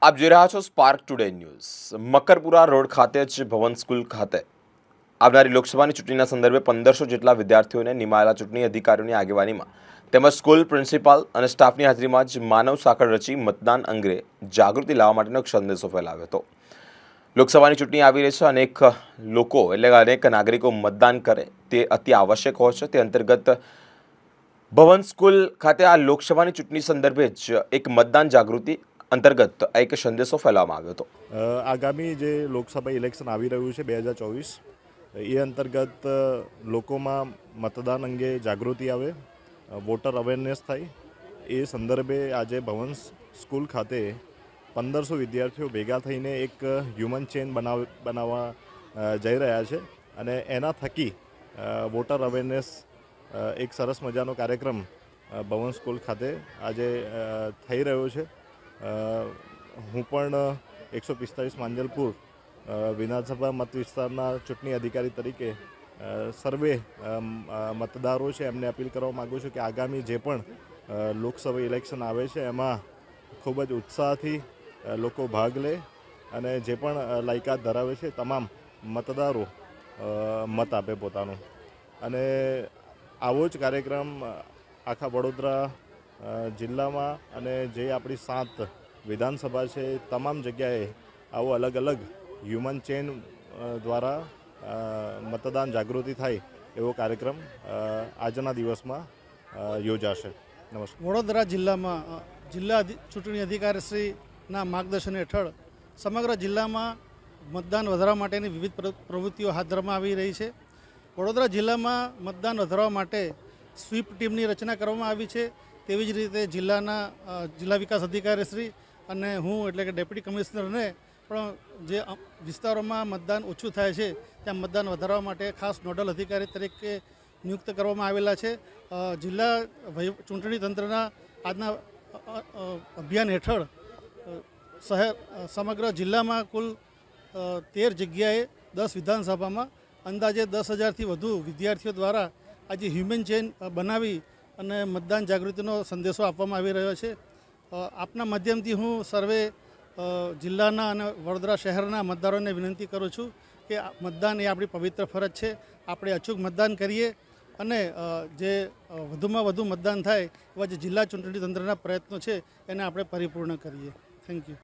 આપ જોઈ રહ્યા છો spark today news. Makarpura road ખાતે જ ભવન સ્કૂલ ખાતે આવનારી લોકસભાની ચૂંટણીના સંદર્ભે 1500 જેટલા વિદ્યાર્થીઓને નિમાયેલા ચૂંટણી અધિકારીઓની આગેવાનીમાં તેમજ સ્કૂલ પ્રિન્સિપાલ અને સ્ટાફની હાજરીમાં જ માનવ સાંકળ રચી મતદાન અંગે જાગૃતિ લાવવા માટેનો એક સંદેશો ફેલાવ્યો હતો। લોકસભાની ચૂંટણી આવી રહી છે, અનેક નાગરિકો મતદાન કરે તે અતિ આવશ્યક હોય છે। તે અંતર્ગત ભવન સ્કૂલ ખાતે આ લોકસભાની ચૂંટણી સંદર્ભે જ એક મતદાન જાગૃતિ અંતર્ગત એક સંદેશો ફેલાવવામાં આવ્યો હતો। આગામી જે લોકસભા ઇલેક્શન આવી રહ્યું છે 2024, એ અંતર્ગત લોકોમાં મતદાન અંગે જાગૃતિ આવે, વોટર અવેરનેસ થાય, એ સંદર્ભે આજે ભવન સ્કૂલ ખાતે 1500 વિદ્યાર્થીઓ ભેગા થઈને એક હ્યુમન ચેન બનાવવા જઈ રહ્યા છે અને એના થકી વોટર અવેરનેસ એક સરસ મજાનો કાર્યક્રમ ભવન સ્કૂલ ખાતે આજે થઈ રહ્યો છે। હું પણ 145 માંજલપુર વિધાનસભા મત વિસ્તારના ચૂંટણી અધિકારી તરીકે સર્વે મતદારો છે એમને અપીલ કરવા માગું છું કે આગામી જે પણ લોકસભા ઇલેક્શન આવે છે એમાં ખૂબ જ ઉત્સાહથી લોકો ભાગ લે અને જે પણ લાયકાત ધરાવે છે તમામ મતદારો મત આપે પોતાનો। અને આવો જ કાર્યક્રમ આખા વડોદરા જિલ્લામાં અને જે આપણી 7 વિધાનસભા છે તમામ જગ્યાએ આવો અલગ અલગ હ્યુમન ચેન દ્વારા મતદાન જાગૃતિ થાય એવો કાર્યક્રમ આજના દિવસમાં યોજાશે। નમસ્કાર। વડોદરા જિલ્લામાં જિલ્લા ચૂંટણી અધિકારીશ્રીના માર્ગદર્શન હેઠળ સમગ્ર જિલ્લામાં મતદાન વધારવા માટેની વિવિધ પ્રવૃત્તિઓ હાથ ધરવામાં આવી રહી છે। વડોદરા જિલ્લામાં મતદાન વધારવા માટે સ્વીપ ટીમની રચના કરવામાં આવી છે। તેવી જ રીતે જિલ્લા વિકાસ અધિકારીશ્રી અને હું એટલે કે ડેપ્યુટી કમિશનરને પણ જે વિસ્તારોમાં મતદાન ઓછું થાય છે ત્યાં મતદાન વધારવા માટે ખાસ નોડલ અધિકારી તરીકે નિયુક્ત કરવામાં આવેલા છે। જિલ્લા ચૂંટણી તંત્રના આજના અભિયાન હેઠળ સમગ્ર જિલ્લામાં કુલ 13 જગ્યાએ 10 વિધાનસભામાં અંદાજે 10,000થી વધુ વિદ્યાર્થીઓ દ્વારા આજે હ્યુમન ચેન બનાવી અને મતદાન જાગૃતિનો સંદેશો આપવામાં આવી રહ્યો છે। આપના માધ્યમથી હું સર્વે જિલ્લાના અને વડોદરા શહેરના મતદારોને વિનંતી કરું છું કે મતદાન એ આપણી પવિત્ર ફરજ છે। આપણે અચૂક મતદાન કરીએ અને જે વધુમાં વધુ મતદાન થાય એવા જે જિલ્લા ચૂંટણી તંત્રના પ્રયત્નો છે એને આપણે પરિપૂર્ણ કરીએ। Thank you.